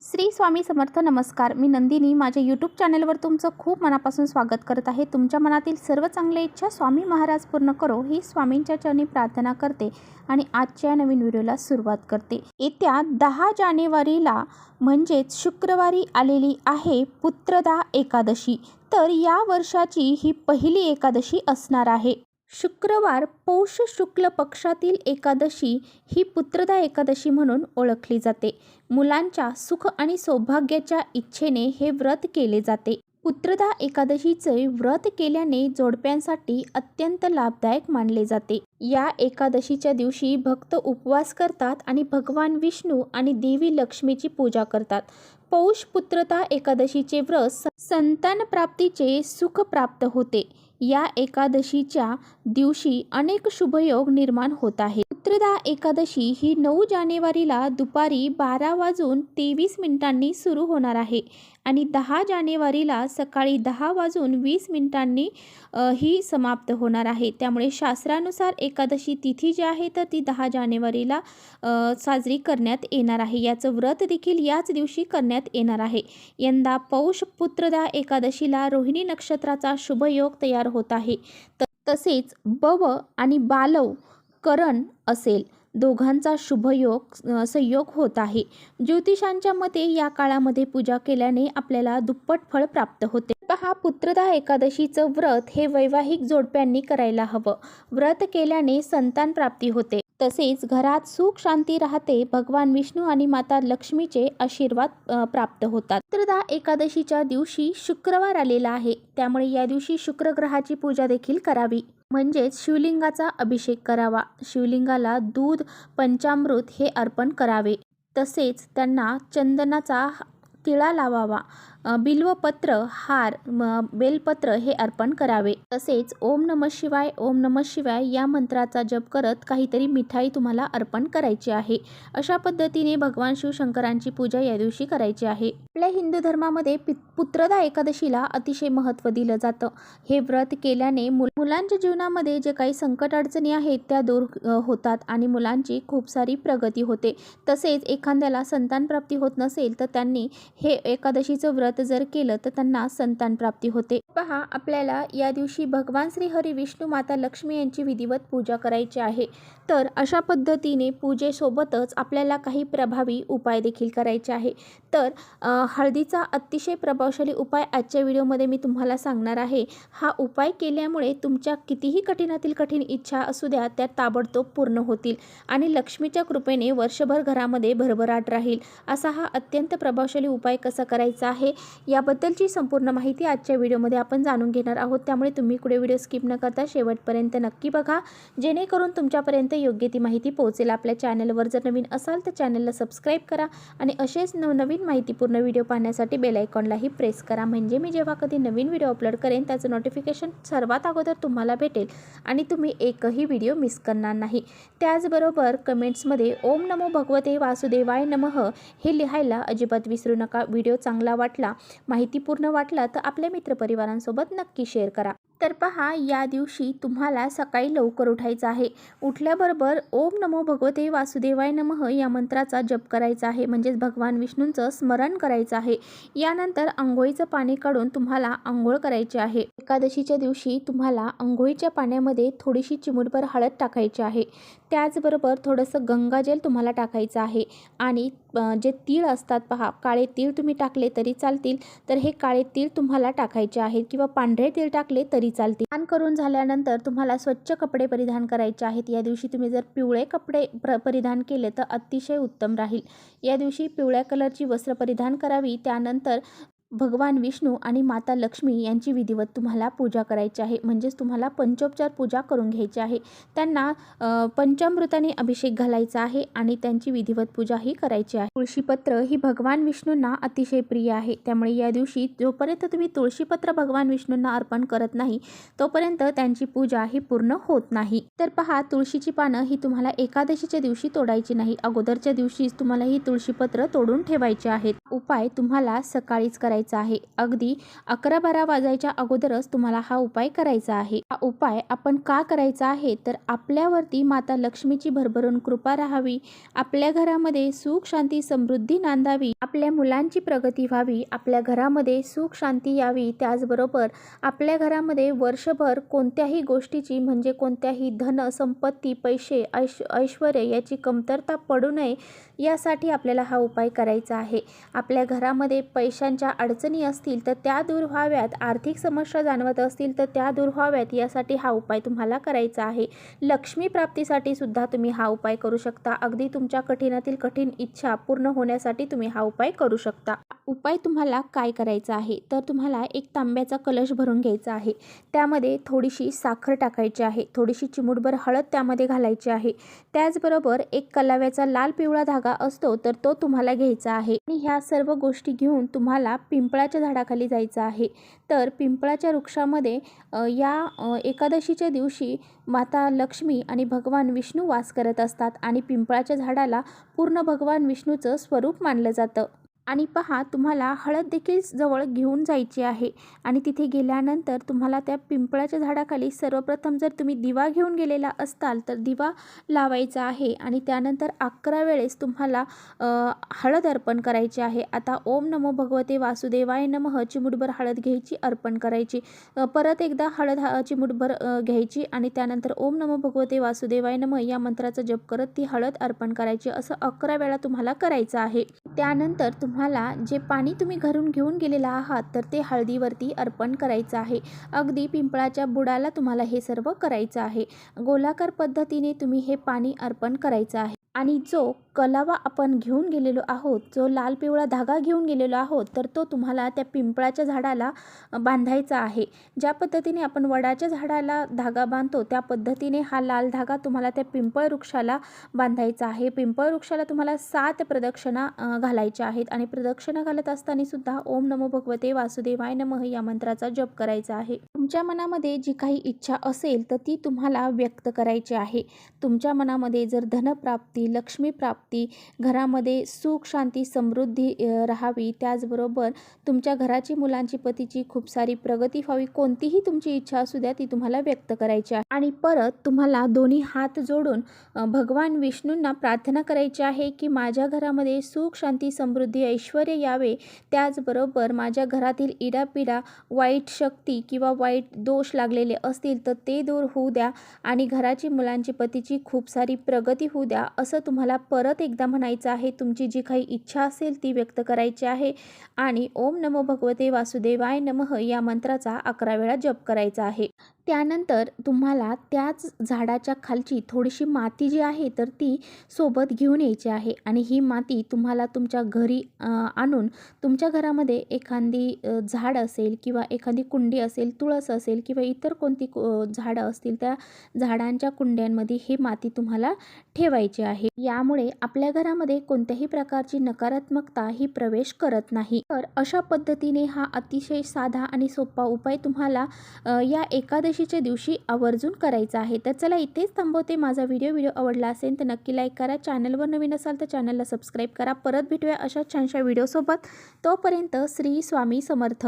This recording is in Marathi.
श्री स्वामी समर्थ. नमस्कार, मी नंदिनी. माझ्या यूट्यूब चॅनलवर तुमचं खूप मनापासून स्वागत करत आहे. तुमच्या मनातील सर्व चांगल्या इच्छा स्वामी महाराज पूर्ण करो ही स्वामींच्या चरणी प्रार्थना करते आणि आजच्या नवीन व्हिडिओला सुरुवात करते. येत्या 10 जानेवारीला म्हणजेच शुक्रवारी आलेली आहे पुत्रदा एकादशी. तर या वर्षाची ही पहिली एकादशी असणार आहे. शुक्रवार पौष शुक्ल पक्षातील एकादशी ही पुत्रदा एकादशी म्हणून ओळखली जाते. मुलांच्या सुख आणि सौभाग्याच्या इच्छेने हे व्रत केले जाते. पुत्रदा एकादशीचे व्रत केल्याने जोडप्यांसाठी अत्यंत लाभदायक मानले जाते. या एकादशीच्या दिवशी भक्त उपवास करतात आणि भगवान विष्णू आणि देवी लक्ष्मीची पूजा करतात. पौष पुत्रदा एकादशीचे व्रत संतान प्राप्तीचे सुख प्राप्त होते. या एकादशीच्या दिवशी अनेक शुभयोग निर्माण होत आहेत. पुत्रदा एकादशी ही 9 जानेवारीला दुपारी 12:23 सुरू होणार आहे आणि 10 जानेवारीला सकाळी 10:20 ही समाप्त होणार आहे. त्यामुळे शास्त्रानुसार एकादशी तिथी जी आहे तर ती 10 जानेवारीला साजरी करण्यात येणार आहे. याचं व्रत देखील याच दिवशी करण्यात येणार आहे. यंदा पौष पुत्रदा एकादशीला रोहिणी नक्षत्राचा शुभयोग तयार होत आहे. तसेच बव आणि बालव करण असेल, दोघांचा संयोग होत आहे. ज्योतिषांच्या मते या काळामध्ये पूजा केल्याने आपल्याला दुप्पट फळ प्राप्त होते. पहा, पुत्रदा एकादशीचं व्रत हे वैवाहिक जोडप्यांनी करायला हवं. व्रत केल्याने संतान प्राप्ती होते. तसेच घरात सुख शांती राहते. भगवान विष्णू आणि माता लक्ष्मीचे आशीर्वाद प्राप्त होतात. पुत्रदा एकादशीच्या दिवशी शुक्रवार आलेला आहे, त्यामुळे या दिवशी शुक्र ग्रहाची पूजा देखील करावी. म्हणजेच शिवलिंगाचा अभिषेक करावा. शिवलिंगाला दूध पंचामृत हे अर्पण करावे. तसेच त्यांना चंदनाचा तिळा लावावा. बिल्वपत्र, हार, बेलपत्र हे अर्पण करावे. तसेच ओम नमः शिवाय ओम नमः शिवाय या मंत्राचा जप करत काहीतरी मिठाई तुम्हाला अर्पण करायची आहे. अशा पद्धतीने भगवान शिवशंकरांची पूजा या दिवशी करायची आहे. आपल्या हिंदू धर्मामध्ये पुत्रदा एकादशीला अतिशय महत्त्व दिलं जातं. हे व्रत केल्याने मुलांच्या जीवनामध्ये जे काही संकट अडचणी आहेत त्या दूर होतात आणि मुलांची खूप सारी प्रगती होते. तसेच एखाद्याला संतान प्राप्ती होत नसेल तर त्यांनी हे एकादशीचं व्रत जर केलं तर त्यांना संतान प्राप्ती होते. पहा, आपल्याला या दिवशी भगवान श्री हरी विष्णू माता लक्ष्मी यांची विधिवत पूजा करायची आहे. तर अशा पद्धतीने पूजेसोबतच आपल्याला काही प्रभावी उपाय देखील करायचे आहे. तर हळदीचा अतिशय प्रभावशाली उपाय आजच्या व्हिडिओमध्ये मी तुम्हाला सांगणार आहे. हा उपाय केल्यामुळे तुमच्या कितीही कठीणातील कठीण इच्छा असू द्या त्या ताबडतोब पूर्ण होतील आणि लक्ष्मीच्या कृपेने वर्षभर घरामध्ये भरभराट राहील. असा हा अत्यंत प्रभावशाली उपाय कसा करायचा आहे याबद्दलची संपूर्ण माहिती आजच्या व्हिडिओमध्ये आपण जाणून घेणार आहोत. त्यामुळे तुम्ही पुढे व्हिडिओ स्किप न करता शेवटपर्यंत नक्की बघा, जेणेकरून तुमच्यापर्यंत योग्य ती माहिती पोहोचेल. आपल्या चॅनलवर जर नवीन असाल तर चॅनलला सबस्क्राईब करा आणि असेच नवनवीन माहितीपूर्ण व्हिडिओ पाहण्यासाठी बेल आयकॉनलाही प्रेस करा. म्हणजे मी जेव्हा कधी नवीन व्हिडिओ अपलोड करेन त्याचं नोटिफिकेशन सर्वात अगोदर तुम्हाला भेटेल आणि तुम्ही एकही व्हिडिओ मिस करणार नाही. त्याचबरोबर कमेंट्समध्ये ओम नमो भगवते वासुदेवाय नमः हे लिहायला अजिबात विसरू नका. व्हिडिओ चांगला वाटला, माहितीपूर्ण वाटला तर आपल्या मित्रपरिवारांसोबत नक्की शेअर करा. तर पहा, या दिवशी तुम्हाला सकाळी लवकर उठायचं आहे. उठल्याबरोबर ओम नमो भगवते वासुदेवाय नमः या मंत्राचा जप करायचा आहे. म्हणजेच भगवान विष्णूंचं स्मरण करायचं आहे. यानंतर अंघोळीचं पाणी काढून तुम्हाला अंघोळ करायची आहे. एकादशीच्या दिवशी तुम्हाला अंघोळीच्या पाण्यामध्ये थोडीशी चिमूटभर हळद टाकायची आहे. त्याचबरोबर थोडंसं गंगाजल तुम्हाला टाकायचं आहे आणि जे तीळ असतात पहा, काळे तीळ तुम्ही टाकले तरी चालतील. तर हे काळे तीळ तुम्हाला टाकायचे आहेत किंवा पांढरे तीळ टाकले तरी चालतील. स्नान करून झाल्यानंतर तुम्हाला स्वच्छ कपडे परिधान करायचे आहेत. या दिवशी तुम्ही जर पिवळे कपडे परिधान केले तर अतिशय उत्तम राहील. या दिवशी पिवळ्या कलरची वस्त्र परिधान करावी. त्यानंतर भगवान विष्णू आणि माता लक्ष्मी यांची विधिवत तुम्हाला पूजा करायची आहे. म्हणजेच तुम्हाला पंचोपचार पूजा करून घ्यायची आहे. त्यांना पंचामृताने अभिषेक घालायचा आहे आणि त्यांची विधिवत पूजाही करायची आहे. तुळशीपत्र ही भगवान विष्णूंना अतिशय प्रिय आहे. त्यामुळे या दिवशी जोपर्यंत तुम्ही तुळशीपत्र भगवान विष्णूंना अर्पण करत नाही तोपर्यंत त्यांची पूजा ही पूर्ण होत नाही. तर पहा, तुळशीची पानं ही तुम्हाला एकादशीच्या दिवशी तोडायची नाही. अगोदरच्या दिवशीच तुम्हाला ही तुळशीपत्र तोडून ठेवायची आहेत. उपाय तुम्हाला सकाळीच करायचा करायचा आहे. अगदी 11-12 वाजायच्या अगोदरच तुम्हाला हा उपाय करायचा आहे. हा उपाय आपण का करायचा आहे, तर आपल्यावरती माता लक्ष्मीची भरभरून कृपा राहावी, आपल्या घरामध्ये सुख शांती समृद्धी नांदावी, आपल्या मुलांची प्रगती व्हावी, आपल्या घरामध्ये सुख शांती यावी, त्याचबरोबर आपल्या घरामध्ये वर्षभर कोणत्याही गोष्टीची म्हणजे कोणत्याही धन संपत्ती पैसे ऐश्वर्य याची कमतरता पडू नये यासाठी आपल्याला हा उपाय करायचा आहे. आपल्या घरामध्ये पैशांच्या अडचणी असतील तर त्या दूर व्हाव्यात, आर्थिक समस्या जाणवत असतील तर त्या दूर व्हाव्यात यासाठी हा उपाय तुम्हाला करायचा आहे. लक्ष्मी प्राप्तीसाठी सुद्धा तुम्ही हा उपाय करू शकता. अगदी तुमच्या कठीणातील कठीण इच्छा पूर्ण होण्यासाठी तुम्ही हा उपाय करू शकता. उपाय तुम्हाला काय करायचा आहे, तर तुम्हाला एक तांब्याचा कलश भरून घ्यायचा आहे. त्यामध्ये थोडीशी साखर टाकायची आहे, थोडीशी चिमूटभर हळद त्यामध्ये घालायची आहे. त्याचबरोबर एक कलाव्याचा लाल पिवळा धागा असतो तर तो तुम्हाला घ्यायचा आहे आणि ह्या सर्व गोष्टी घेऊन तुम्हाला पिंपळाच्या झाडाखाली जायचं आहे. तर पिंपळाच्या वृक्षामध्ये एकादशीच्या दिवशी माता लक्ष्मी आणि भगवान विष्णू वास करत असतात आणि पिंपळाच्या झाडाला पूर्ण भगवान विष्णूचं स्वरूप मानलं जातं. आणि पहा, तुम्हाला हळद देखील जवळ घेऊन जायची आहे आणि तिथे गेल्यानंतर तुम्हाला त्या पिंपळाच्या झाडाखाली सर्वप्रथम जर तुम्ही दिवा घेऊन गेलेला असताल तर दिवा लावायचा आहे आणि त्यानंतर 11 वेळेस तुम्हाला हळद अर्पण करायची आहे. आता ओम नमो भगवते वासुदेवाय नमः चिमूटभर हळद घ्यायची, अर्पण करायची. परत एकदा हळद चिमूटभर घ्यायची आणि त्यानंतर ओम नमो भगवते वासुदेवाय नमः या मंत्राचा जप करत ती हळद अर्पण करायची. असं 11 वेळा तुम्हाला करायचं आहे. त्यानंतर तुम्हाला जे पाणी तुम्ही घरून घेऊन गेलेला आहात तर ते हळदीवरती अर्पण करायचं आहे. अगदी पिंपळाच्या बुडाला तुम्हाला हे सर्व करायचं आहे. गोलाकार पद्धतीने तुम्ही हे पाणी अर्पण करायचं आहे आणि जो कलावा आपण घेऊन गेलेलो आहोत, जो लाल पिवळा धागा घेऊन गेलेलो आहोत तर तो तुम्हाला त्या पिंपळाच्या झाडाला बांधायचा आहे. ज्या पद्धतीने आपण वडाच्या झाडाला धागा बांधतो त्या पद्धतीने हा लाल धागा तुम्हाला त्या पिंपळ वृक्षाला बांधायचा आहे. पिंपळ वृक्षाला तुम्हाला 7 प्रदक्षिणा घालायच्या आहेत आणि प्रदक्षिणा घालत असताना सुद्धा ओम नमो भगवते वासुदेवाय नमः या मंत्राचा जप करायचा आहे. तुमच्या मनामध्ये जी काही इच्छा असेल तर ती तुम्हाला व्यक्त करायची आहे. तुमच्या मनामध्ये जर धनप्राप्ती, लक्ष्मी प्राप्ती, घरामध्ये सुख शांती समृद्धी राहावी, त्याचबरोबर तुमच्या घराची मुलांची पतीची खूप सारी प्रगती व्हावी, कोणतीही तुमची इच्छा असू द्या ती तुम्हाला व्यक्त करायची आहे. आणि परत तुम्हाला दोन्ही हात जोडून भगवान विष्णूंना प्रार्थना करायची आहे की माझ्या घरामध्ये सुख शांती समृद्धी ऐश्वर्य यावे, त्याचबरोबर माझ्या घरातील इडापिडा वाईट शक्ती किंवा वाईट दोष लागलेले असतील तर ते दूर होऊ द्या आणि घराची मुलांची पतीची खूप सारी प्रगती होऊ द्या, असं तुम्हाला परत एकदा म्हणायचं आहे. तुमची जी काही इच्छा असेल ती व्यक्त करायची आहे आणि ओम नमो भगवते वासुदेवाय नमः या मंत्राचा 11 वेळा जप करायचा आहे. त्यानंतर तुम्हाला त्याच झाडाच्या खालची थोडीशी माती जी आहे तर ती सोबत घेऊन यायची आहे आणि ही माती तुम्हाला तुमच्या घरी आणून तुमच्या घरामध्ये एखादी झाड असेल किंवा एखादी कुंडी असेल, तुळस असेल किंवा इतर कोणती झाडं असतील त्या झाडांच्या कुंड्यांमध्ये ही माती तुम्हाला ठेवायची आहे. यामुळे आपल्या घरामध्ये कोणत्याही प्रकारची नकारात्मकता ही प्रवेश करत नाही. तर अशा पद्धतीने हा अतिशय साधा आणि सोपा उपाय तुम्हाला या एकादशीच्या दिवशी आवर्जून करायचा आहे. तर चला इथेच थांबवते. माझा व्हिडिओ आवडला असेल तर नक्की लाईक करा. चॅनलवर नवीन असाल तर चॅनलला सबस्क्राईब करा. परत भेटूया अशा छानशा व्हिडिओसोबत. तोपर्यंत श्री स्वामी समर्थ.